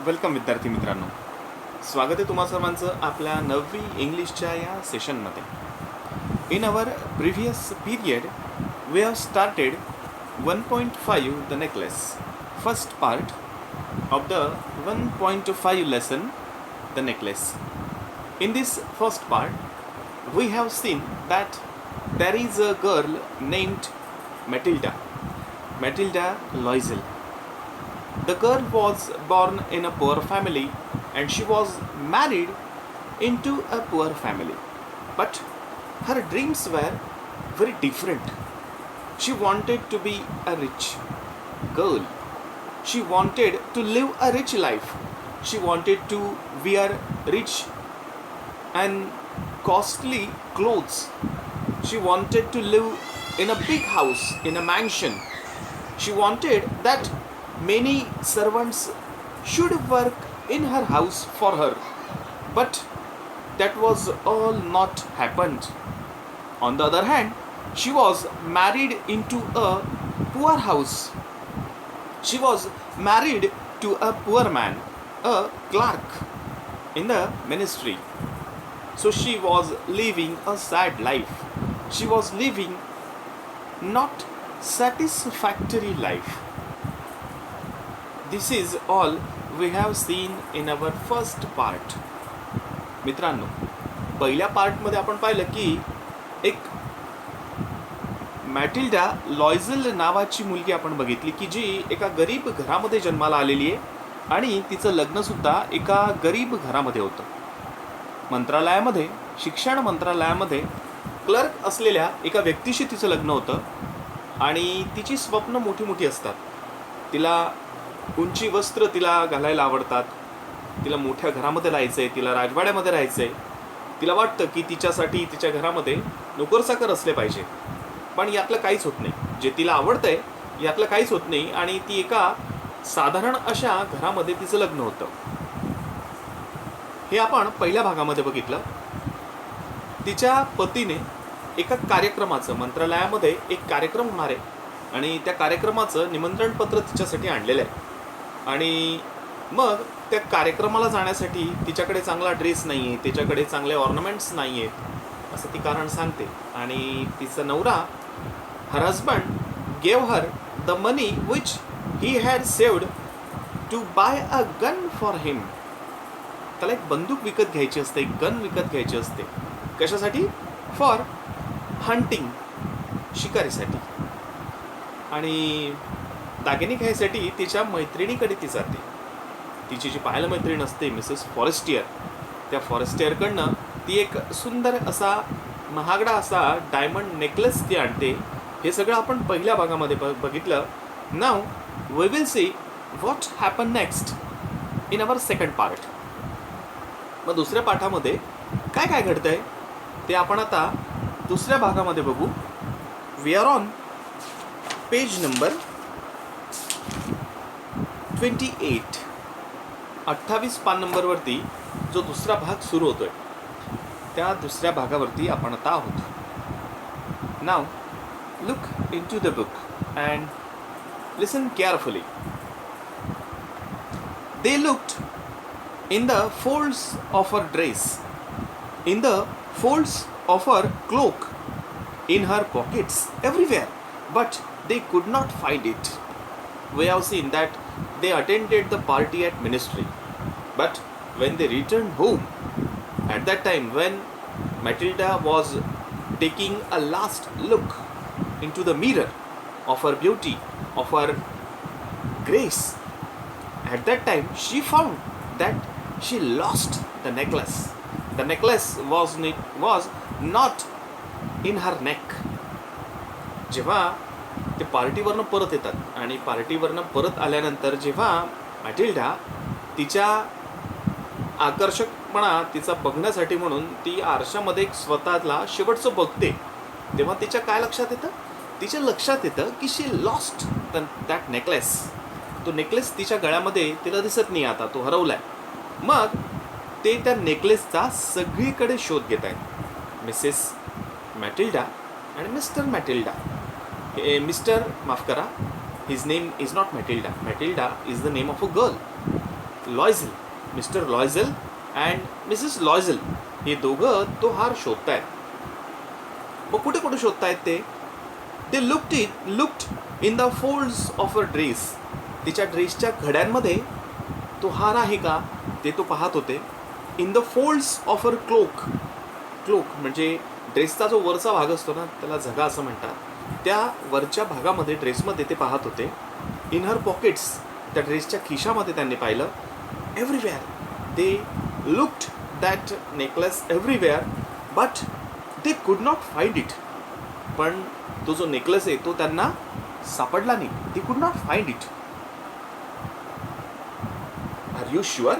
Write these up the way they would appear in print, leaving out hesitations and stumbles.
Welcome विद्यार्थी मित्रांनो, स्वागत आहे तुम्हा सर्वांचं आपल्या 9वी इंग्लिशच्या या सेशनमध्ये. In our previous period we have started 1.5 the necklace, first part of the 1.5 lesson the necklace. In this first part we have seen that there is a girl named Matilda Loisel. The girl was born in a poor family and she was married into a poor family. But her dreams were very different. She wanted to be a rich girl. She wanted to live a rich life. She wanted to wear rich and costly clothes. She wanted to live in a big house, in a mansion. She wanted that many servants should work in her house for her, but that was all not happened. On the other hand, she was married into a poor house. She was married to a poor man, a clerk in the ministry. So she was living a sad life. She was living not satisfactory life. This is all we have seen in our first part. मित्रांनो, पहिल्या पार्टमध्ये आपण पाहिलं की एक मॅटिल्डा लॉयझल नावाची मुलगी आपण बघितली की जी एका गरीब घरामध्ये जन्माला आलेली आहे आणि तिचं लग्नसुद्धा एका गरीब घरामध्ये होतं. मंत्रालयामध्ये, शिक्षण मंत्रालयामध्ये क्लर्क असलेल्या एका व्यक्तीशी तिचं लग्न होतं आणि तिची स्वप्न मोठी मोठी असतात. तिला उंची वस्त्र तिला घालायला आवडतात, तिला मोठ्या घरामध्ये राहायचं आहे, तिला राजवाड्यामध्ये राहायचं आहे. तिला वाटतं की तिच्यासाठी तिच्या घरामध्ये नोकरचाकर असले पाहिजे, पण यातलं काहीच होत नाही. जे तिला आवडतं आहे यातलं काहीच होत नाही आणि ती एका साधारण अशा घरामध्ये तिचं लग्न होतं. हे आपण पहिल्या भागामध्ये बघितलं. तिच्या पतीने एका कार्यक्रमाचं, मंत्रालयामध्ये एक कार्यक्रम होणार आहे आणि त्या कार्यक्रमाचं निमंत्रणपत्र तिच्यासाठी आणलेलं आहे आणि मग त्या कार्यक्रमाला जाण्यासाठी तिच्याकडे चांगला ड्रेस नाही आहे, तिच्याकडे चांगले ऑर्नामेंट्स नाही आहेत असं ती कारण सांगते. आणि तिचा नवरा, her husband gave her the money which he had saved to buy a gun for him. त्याला एक बंदूक विकत घ्यायची असते, एक गन विकत घ्यायची असते. कशासाठी? फॉर हंटिंग, शिकारीसाठी. आणि दागिने घ्यायसाठी तिच्या मैत्रिणीकडे ती जाते. तिची जी पाहायला मैत्रीण असते मिसेस फॉरेस्टियर, त्या फॉरेस्टियरकडनं ती एक सुंदर असा महागडा असा डायमंड नेकलेस ती आणते. हे सगळं आपण पहिल्या भागामध्ये बघितलं. Now we will see what happen next in our second part. मग दुसऱ्या पाठामध्ये काय काय घडतंय ते आपण आता दुसऱ्या भागामध्ये बघू. We are on page number 28. 28 पान नंबरवरती जो दुसरा भाग सुरू होतोय त्या दुसऱ्या भागावरती आपण आता आहोत. Now look into the book and listen carefully. They looked in the folds of her dress, in the folds of her cloak, in her pockets, everywhere, but they could not find it. We have seen that they attended the party at ministry, but when they returned home, at that time when Matilda was taking a last look into the mirror of her beauty, of her grace, at that time she found that she lost the necklace. The necklace was not in her neck. जेव्हा ते पार्टीवरनं परत येतात आणि पार्टीवरनं परत आल्यानंतर जेव्हा मॅटिल्डा तिच्या आकर्षकपणा तिचा बघण्यासाठी म्हणून ती आरशामध्ये स्वतःला शेवटचं बघते, तेव्हा तिच्या काय लक्षात येतं? तिच्या लक्षात येतं की शी लॉस्ट दॅट नेकलेस. तो नेकलेस तिच्या गळ्यामध्ये तिला दिसत नाही, आता तो हरवलाय. मग ते त्या नेकलेसचा सगळीकडे शोध घेत आहेत. मिसेस मॅटिल्डा आणि मिस्टर मॅटिल्डा. मिस्टर, माफ करा, his name is not Matilda. Matilda is the name of a girl. Loisel, Mr Loisel and Mrs Loisel हे दोघं तो हार शोधतायत. मग कुठे कुठे शोधतायत ते? They looked in the folds of a dress. तिच्या ड्रेसच्या घड्यांमध्ये तो हार आहे का ते तो पाहत होते. In the folds of her cloak. Cloak म्हणजे ड्रेसचा जो वरचा भाग असतो ना, त्याला झगा असं म्हणतात. त्या वरच्या भागामध्ये ड्रेसमध्ये ते पाहत होते. इन हर पॉकेट्स, त्या ड्रेसच्या खिशामध्ये त्यांनी पाहिलं. Everywhere they looked that necklace everywhere but they could not find it. पण तो जो नेकलेस आहे तो त्यांना सापडला नाही. They could not find it. Are you sure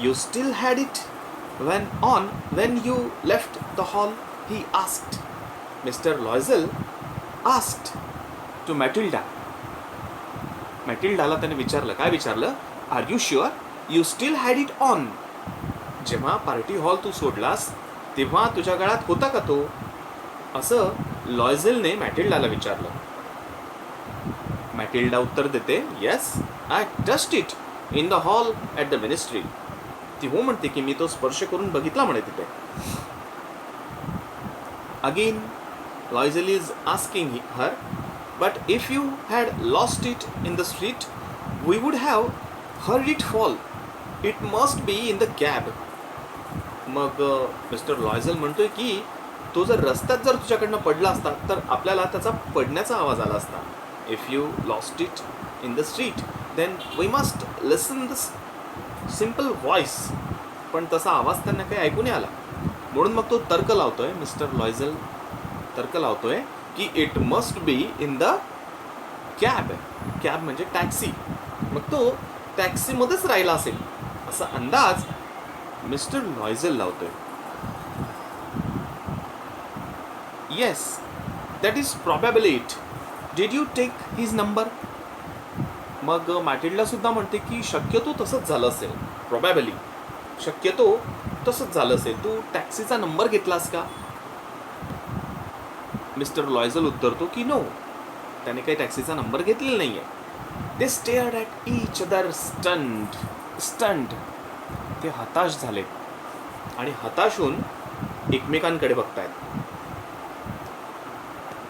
you still had it when you left the hall? He asked. Mr. Loisel asked to Matilda. मॅटिल्डाला त्याने विचारलं. काय विचारलं? Are you sure you still had it on. जेव्हा party hall तू सोडलास तेव्हा तुझ्या गळ्यात होता का तो? असं लॉयझेलने मॅटिल्डाला विचारलं. मॅटिल्डा उत्तर देते, yes I touched it in the hall at the ministry. ती हो म्हणते की मी तो स्पर्श करून बघितला म्हणे तिथे. Again Loisel is asking her, but if you had lost it in the street we would have heard it fall. It must be in the cab. मग मिस्टर लॉयझेल म्हणतोय की तो जर रस्त्यात जर तुझ्याकडनं पडला असता तर आपल्याला त्याचा पडण्याचा आवाज आला असता. If you lost it in the street then we must listen this simple voice. पण तसा आवाज त्यांना काही ऐकू नाही आला. म्हणून मग तो तर्क लावतोय, मिस्टर लॉयझेल तर्क लावतोय की it must be in the cab. Cab म्हणजे टॅक्सी. मग तो टॅक्सीमध्येच राहिला असेल असा अंदाज मिस्टर लॉयझेल लावतोय. Yes that is probably it. Did you take his number? मग मॅटिल्डा सुद्धा म्हणते की शक्यतो तसंच झालं असेल. प्रॉबॅबली शक्यतो तसंच झालं असेल. तू टॅक्सीचा नंबर घेतलास का? मिस्टर लॉयझेल उत्तरतो की नो, त्याने काही टॅक्सीचा नंबर घेतलेला नाही आहे. They stared at each other stunned. ते हताश झाले आणि हताश होऊन एकमेकांकडे बघतायत.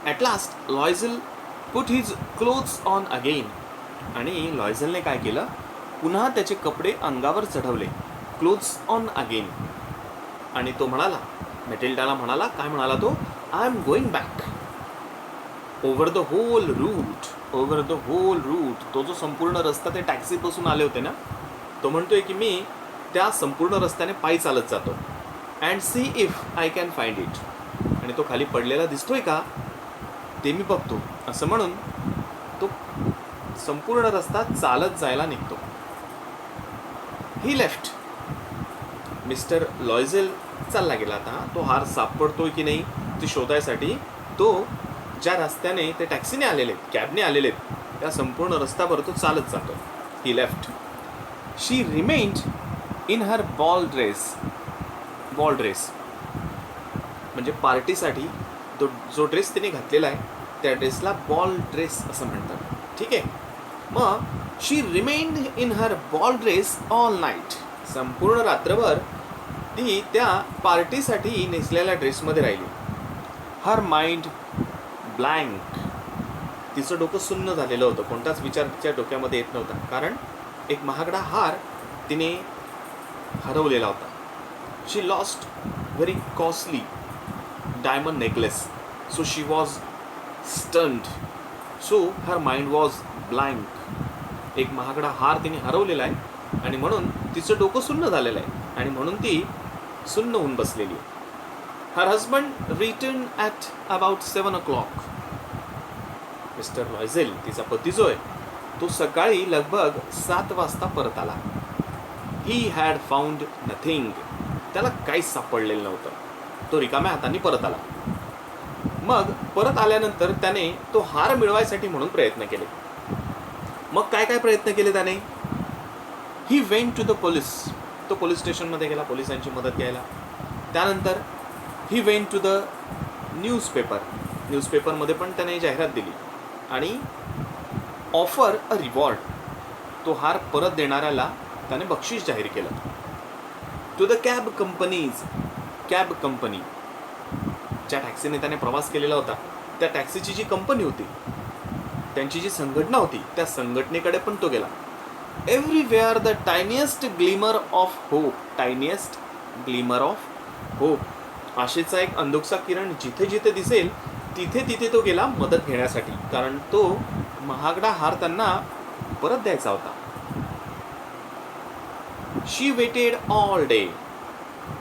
At last Loisel put his clothes on again. आणि लॉयझेलने काय केलं? पुन्हा त्याचे कपडे अंगावर चढवले. Clothes on again. आणि तो म्हणाला, मॅटिल्डाला म्हणाला, काय म्हणाला तो? I am going back over the whole route. Over the whole route. तो जो संपूर्ण रस्ता ते टॅक्सीपासून आले होते ना, तो म्हणतोय की मी त्या संपूर्ण रस्त्याने पायी चालत जातो. And see if I can find it. आणि तो खाली पडलेला दिसतोय का ते मी बघतो. असं म्हणून तो संपूर्ण रस्ता चालत जायला निघतो. ही लेफ्ट. मिस्टर लॉयझेल चालला गेला. आता तो हार सापडतोय की नाही ते शोधायसाठी तो ज्या रस्त्याने ते टॅक्सीने आलेले कॅबने आलेले त्या संपूर्ण रस्त्यावर तो चालत जातो. He left. She remained in her ball dress. Ball dress म्हणजे पार्टीसाठी जो ड्रेस तिने घातलेला आहे त्या ड्रेसला बॉल ड्रेस असं म्हणतात. ठीक आहे. मग she remained in her ball dress all night. संपूर्ण रात्रभर ती त्या पार्टीसाठी नेसलेल्या ड्रेसमध्ये राहिली. Her mind blank. तिचं डोकं सुन्न झालेलं होतं. कोणताच विचार तिच्या डोक्यामध्ये येत नव्हता. कारण एक महागडा हार तिने हरवलेला होता. She lost very costly diamond necklace. So she was stunned. So her mind was blank. एक महागडा हार तिने हरवलेला आहे आणि म्हणून तिचं डोकं सुन्न झालेलं आहे आणि म्हणून ती सुन्न होऊन बसलेली आहे. Her husband return at about 7 o'clock. Mister Loisel तिचा पती जो आहे तो सकाळी लगभग 7 वाजता परत आला. He had found nothing. त्याला काहीच सापडलेलं नव्हतं. तो रिकाम्या हाताने परत आला. मग परत आल्यानंतर त्याने तो हार मिळवायसाठी म्हणून प्रयत्न केले. मग काय काय प्रयत्न केले त्याने? He went to the police. तो पोलीस स्टेशनमध्ये गेला पोलिसांची मदत घ्यायला. त्यानंतर he went to the newspaper. न्यूजपेपरमध्ये पण त्याने जाहिरात दिली आणि ऑफर अ रिवॉर्ड. तो हार परत देणाऱ्याला त्याने बक्षीस जाहीर केलं. To the cab companies, cab company, ज्या टॅक्सीने त्याने प्रवास केलेला होता त्या टॅक्सीची जी कंपनी होती, त्यांची जी संघटना होती, त्या संघटनेकडे पण तो गेला. Everywhere the tiniest glimmer of hope, tiniest glimmer of hope, आशेचा एक अंधुकसा किरण जिथे जिथे दिसेल तिथे तिथे तो गेला मदत घेण्यासाठी, कारण तो महागडा हार त्यांना परत द्यायचा होता. शी वेटेड ऑल डे,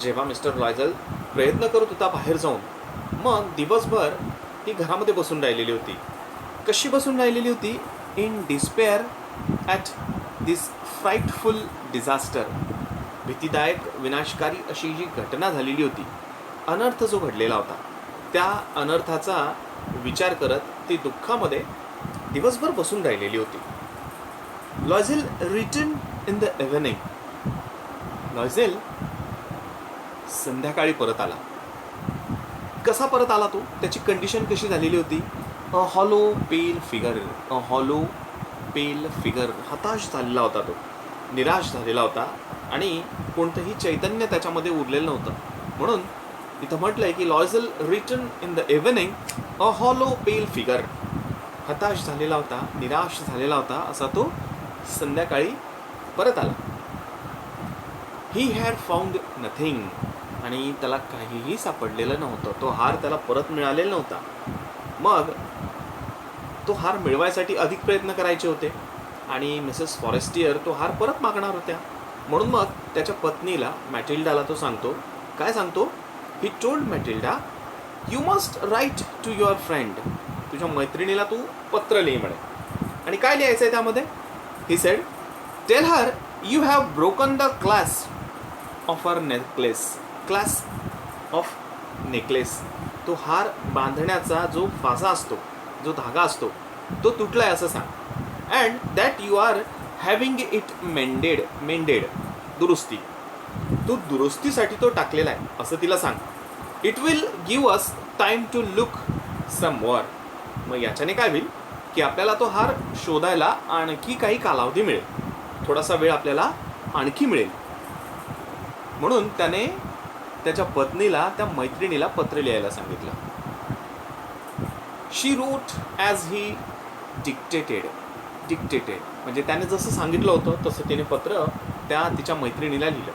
जेव्हा मिस्टर लॉयझल प्रयत्न करत होता बाहेर जाऊन, मग दिवसभर ती घरामध्ये बसून राहिलेली होती. कशी बसून राहिलेली होती? In despair at this फ्राईटफुल disaster, भीतीदायक विनाशकारी अशी जी घटना झालेली होती, अनर्थ जो घडलेला होता, त्या अनर्थाचा विचार करत ती दुःखामध्ये दिवसभर बसून राहिलेली होती. Loisel return in the evening, Loisel संध्याकाळी परत आला. कसा परत आला तो? त्याची कंडिशन कशी झालेली होती? A hollow pale figure, a hollow pale figure, हताश झालेला होता तो, निराश झालेला होता आणि कोणतंही चैतन्य त्याच्यामध्ये उरलेलं नव्हतं. म्हणून इथं म्हटलंय की Loisel return in the evening a hollow pale figure, हताश झालेला होता, निराश झालेला होता, असा तो संध्याकाळी परत आला. ही हॅड फाउंड नथिंग, आणि त्याला काहीही सापडलेलं नव्हतं. तो हार त्याला परत मिळालेला नव्हता. मग तो हार मिळवायसाठी अधिक प्रयत्न करायचे होते आणि मिसेस फॉरेस्टियर तो हार परत मागणार होत्या. म्हणून मग त्याच्या पत्नीला मॅटिल्डाला तो सांगतो, काय सांगतो? He told Matilda, you must write to your friend, तुझ्या मैत्रिणीला तू पत्र लिही म्हणे. आणि काय लिहायचं आहे त्यामध्ये? He said, tell her you have broken the class of her necklace, class of necklace, तो हार बांधण्याचा जो फासा असतो, जो धागा असतो, तो तुटलाय असं सांग. And that you are having it mended, दुरुस्ती, तो दुरुस्तीसाठी तो टाकलेला आहे असं तिला सांग. It will give us time to look somewhere, मग याच्याने काय होईल की आपल्याला तो हार शोधायला आणखी काही कालावधी मिळेल, थोडासा वेळ आपल्याला आणखी मिळेल. म्हणून त्याने त्याच्या पत्नीला, त्या मैत्रिणीला पत्र लिहायला सांगितलं. She wrote as he dictated म्हणजे त्याने जसं सांगितलं होतं तसं तिने पत्र त्या तिच्या मैत्रिणीला लिहिलं.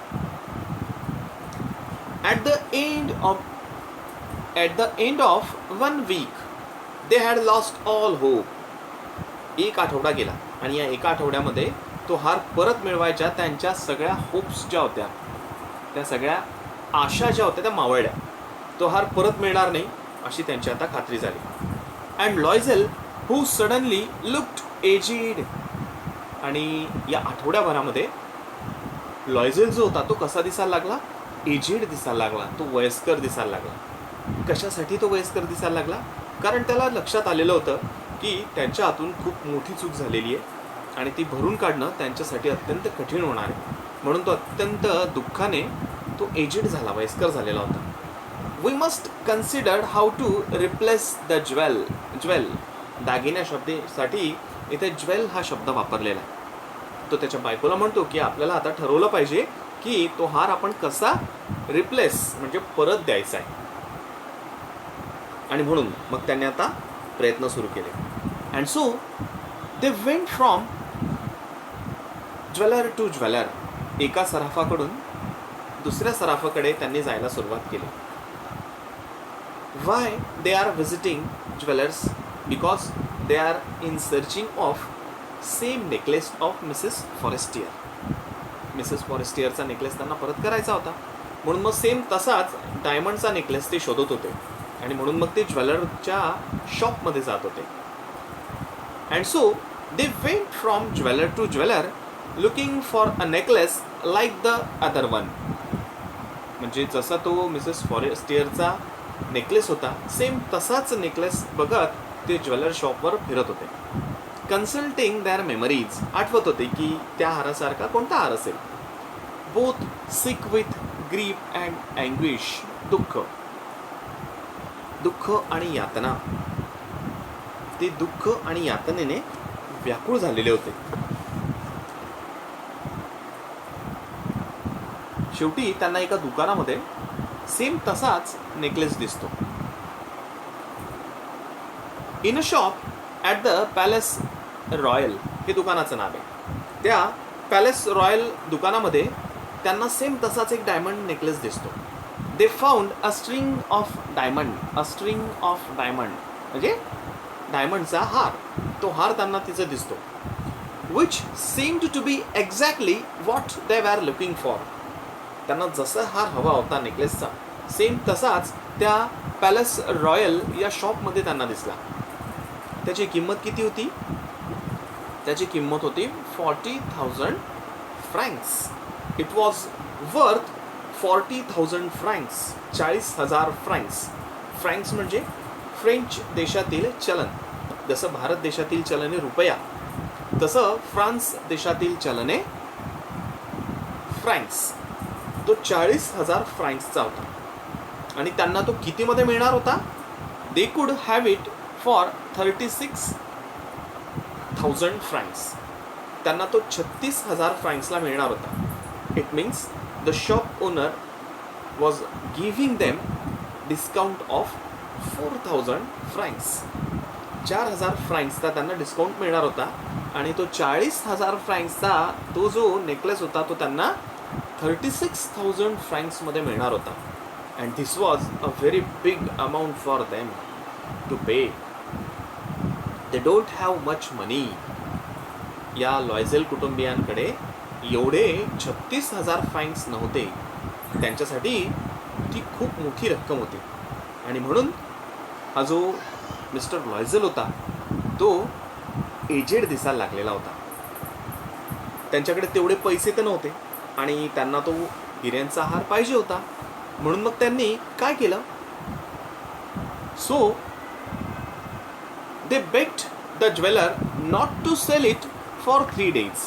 At the end of 1 week they had lost all hope, एक आठवडा गेला आणि या एका आठवड्यामध्ये तो हार परत मिळवायच्या त्यांच्या सगळ्या होप्स ज्या होत्या, त्या सगळ्या आशा ज्या होत्या त्या मावळल्या. तो हार परत मिळणार नाही अशी त्यांची आता खात्री झाली. And Loisel who suddenly looked aged, आणि या आठवड्याभरामध्ये लॉयझेल जो होता तो कसा दिसायला लागला? एजिड दिसायला लागला, तो वयस्कर दिसायला लागला. कशासाठी तो वयस्कर दिसायला लागला? कारण त्याला लक्षात आलेलं होतं की त्यांच्या हातून खूप मोठी चूक झालेली आहे आणि ती भरून काढणं त्यांच्यासाठी अत्यंत कठीण होणार आहे. म्हणून तो अत्यंत दुःखाने तो एजिड झाला, वयस्कर झालेला होता. We must consider how to replace the jewel, दागिन्या शब्दासाठी इथे ज्वेल हा शब्द वापरलेला आहे. तो त्याच्या बायकोला म्हणतो की आपल्याला आता ठरवलं पाहिजे की तो हार आपण कसा रिप्लेस म्हणजे परत द्यायचा आहे. आणि म्हणून मग त्यांनी आता प्रयत्न सुरू केले. And so they went from jeweller to jeweller, एका सराफाकडून दुसऱ्या सराफाकडे त्यांनी जायला सुरुवात केली. Why they are visiting jewellers? Because they are in searching of same necklace of Mrs Forestier. Mrs फॉरेस्टियरचा नेकलेस त्यांना परत करायचा होता, म्हणून मग सेम तसाच डायमंडचा नेकलेस ते शोधत होते आणि म्हणून मग ते ज्वेलरच्या शॉपमध्ये जात होते. And so they went from jeweller to jeweller looking for a necklace like the other one, म्हणजे जसा तो मिसेस फॉरेस्टियरचा नेकलेस होता सेम तसाच नेकलेस बघत ते ज्वेलर शॉपवर फिरत होते. कन्सल्टिंग देअर मेमरीज, आठवत होते की त्या हारासारखा कोणता हार असेल. Both sick with grief and anguish, दुःख आणि यातना, ते दुःख आणि यातनेने व्याकुळ झालेले होते. शेवटी त्यांना एका दुकानामध्ये सेम तसाच नेकलेस दिसतो. In a shop at the palace royal हे दुकानाचं नाव आहे. त्या पॅलेस रॉयल दुकानामध्ये त्यांना सेम तसाच एक डायमंड नेकलेस दिसतो. They found a string of diamond. म्हणजे डायमंडचा हार. तो हार त्यांना तिचा दिसतो. Which seemed to be exactly what they were looking for. त्यांना जसा हार हवा होता नेकलेसचा सेम तसाच त्या पॅलेस रॉयल या शॉपमध्ये त्यांना दिसला. त्याची किंमत किती होती? त्याची किंमत होती 40,000 francs. It was worth 40,000 francs. 40,000 francs. Francs म्हणजे फ्रेंच देशातील चलन. जसं भारत देशातील चलन आहे रुपया, तसं फ्रान्स देशातील चलन आहे फ्रँक्स. तो 40,000 फ्रँक्सचा होता. आणि त्यांना तो कितीमध्ये मिळणार होता? They could have it for 36,000 francs. त्यांना तो 36,000 फ्रँक्सला मिळणार होता. It means the shop owner was giving them discount of 4,000 francs. 4,000 फ्रँक्सचा त्यांना डिस्काउंट मिळणार होता. आणि तो 40,000 फ्रँक्सचा तो जो नेकलेस होता तो त्यांना 36,000 फ्रँक्समध्ये मिळणार होता. And this was a very big amount for them to pay. They don't have much money. या लॉयझेल कुटुंबियांकडे एवढे 36,000 फ्रँक्स नव्हते. त्यांच्यासाठी ती खूप मोठी रक्कम होती. आणि म्हणून हा जो मिस्टर लॉयझेल होता तो एजेड दिसायला लागलेला होता. त्यांच्याकडे तेवढे पैसे तर नव्हते आणि त्यांना तो हिऱ्यांचा हार पाहिजे होता. म्हणून मग त्यांनी काय केलं? So they begged the jeweller not to sell it for 3 days.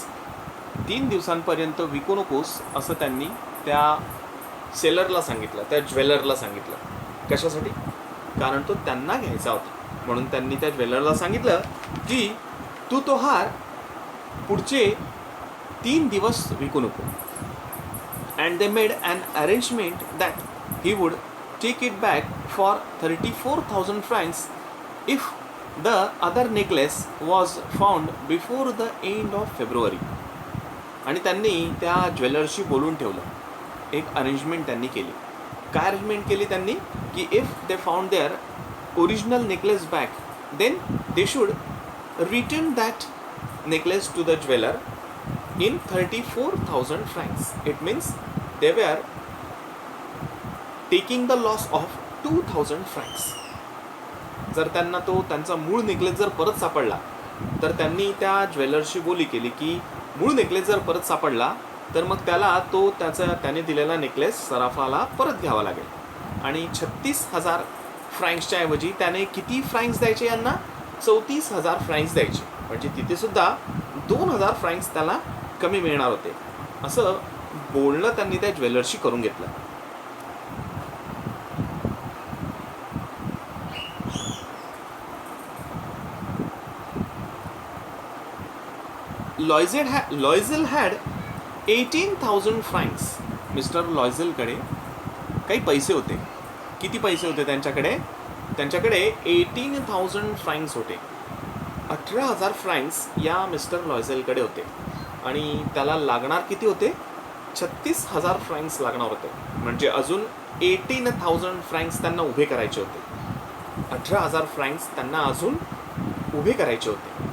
3 दिवसांपर्यंत विकू नकोस असं त्यांनी त्या सेलरला सांगितलं, त्या ज्वेलरला सांगितलं. कशासाठी? कारण तो त्यांना घ्यायचा होता. म्हणून त्यांनी त्या ज्वेलरला सांगितलं की तू तो हार पुढचे 3 दिवस विकू नको. And they made an arrangement that he would take it back for 34,000 francs if the other necklace was found before the end of February. आणि त्यांनी त्या ज्वेलरशी बोलून ठेवलं. एक अरेंजमेंट त्यांनी केली. काय अरेंजमेंट केली त्यांनी? की if they found their original necklace back then they should return that necklace to the jeweller in 34,000 francs. It means they were taking the loss of 2,000 francs. जर त्यांना तो त्यांचा मूळ नेकलेस जर परत सापडला तर त्यांनी त्या ज्वेलरशी बोली केली की मूळ नेकलेस जर परत सापडला तर मग त्याला तो त्याने दिलेला नेकलेस सराफाला परत घ्यावा लागेल. आणि 36,000 फ्रँक्सच्या ऐवजी त्याने किती फ्रँक्स द्यायचे यांना? 34,000 फ्रँक्स द्यायचे. म्हणजे तिथे सुद्धा 2,000 फ्रँक्स त्याला कमी मिळणार होते. असं बोलणं त्यांनी त्या ज्वेलरशी करून घेतलं. Loisel had 18,000 francs. मिस्टर लॉयझेलकडे काही पैसे होते. किती पैसे होते त्यांच्याकडे? त्यांच्याकडे 18,000 फ्रँक्स होते. 18,000 फ्रँक्स या मिस्टर लॉयझेलकडे होते. आणि त्याला लागणार किती होते? 36,000 फ्रँक्स लागणार होते. म्हणजे अजून 18,000 फ्रँक्स त्यांना उभे करायचे होते. 18,000 फ्रँक्स त्यांना अजून उभे करायचे होते.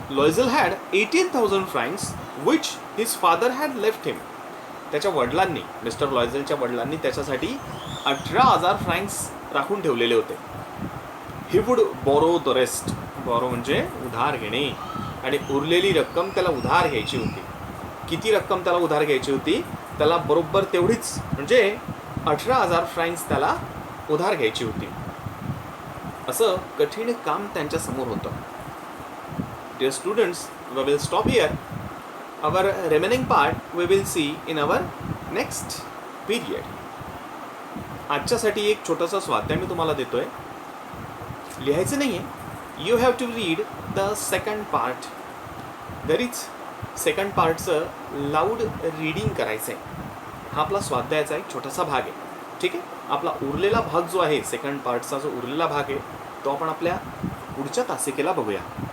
Loisel had 18,000 francs which his father had left him. त्याच्या वडिलांनी, मिस्टर लॉयझेलच्या वडिलांनी त्याच्यासाठी 18,000 फ्रँक्स राखून ठेवलेले होते. He would borrow the rest. Borrow म्हणजे उधार घेणे. आणि उरलेली रक्कम त्याला उधार घ्यायची होती. किती रक्कम त्याला उधार घ्यायची होती? त्याला बरोबर तेवढीच, म्हणजे 18,000 फ्रँक्स त्याला उधार घ्यायची होती. असं कठीण काम त्यांच्या समोर होतं. Dear students, we will stop here. Our remaining part we will see in our next period. आजच्यासाठी एक छोटासा स्वाध्याय मी तुम्हाला देतोय. लिहायचं नाही आहे. You have to read the second part. घरीच सेकंड पार्टचं लाऊड रीडिंग करायचं आहे. हा आपला स्वाध्यायाचा एक छोटासा भाग आहे. ठीक आहे. आपला उरलेला भाग जो आहे, सेकंड पार्टचा जो उरलेला भाग आहे, तो आपण आपल्या पुढच्या तासिकेला बघूया.